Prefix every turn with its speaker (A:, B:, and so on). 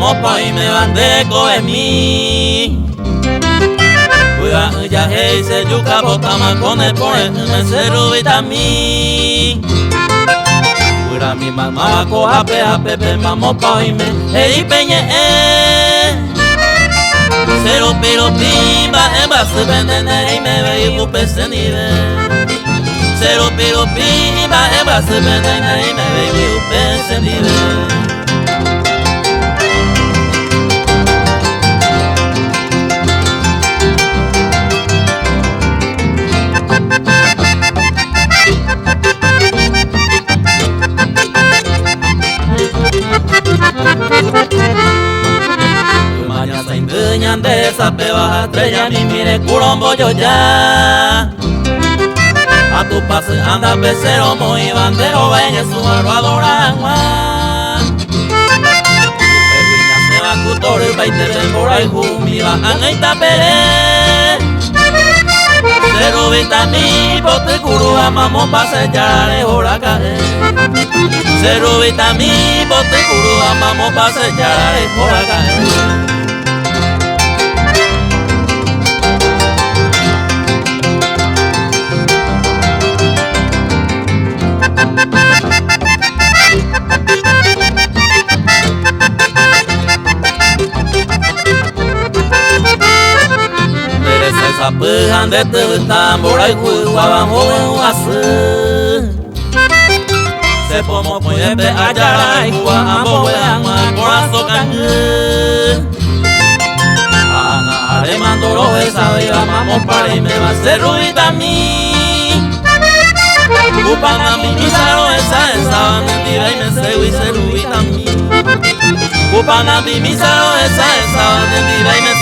A: mamo pai me bandeko de mí. Uya ya hey se yuka botama kone pore me seru vitami. Uya mi mamá ko hape hape pe mamo pai me hey peñe Cero pero pimba emba se vendene y me ve y pese ni ve. Cero pero pimba emba se vendene y me ve y pese ni ve. De esa peba estrella mi mire curombo yo ya. A tu pase anda becero muy bandero ven es un arroadora agua. Peguiña se va cutor el baite de mora y jumi va a esta pere. Cero vitami pote curu amamos pa sellar es hora caer. Cero vitami pote curu amamos pa sellar es hora caer. Sapehan de tambora y juego abajo en un azul. Se pomo puede hallar y guambo vean corazón cangú. Ana alemando lo esa vida vamos para y me va a hacer ruida a mí. Upana mi misaro esa mentira y me se y se ruida a mí. Upana mi misaro esa mentira y me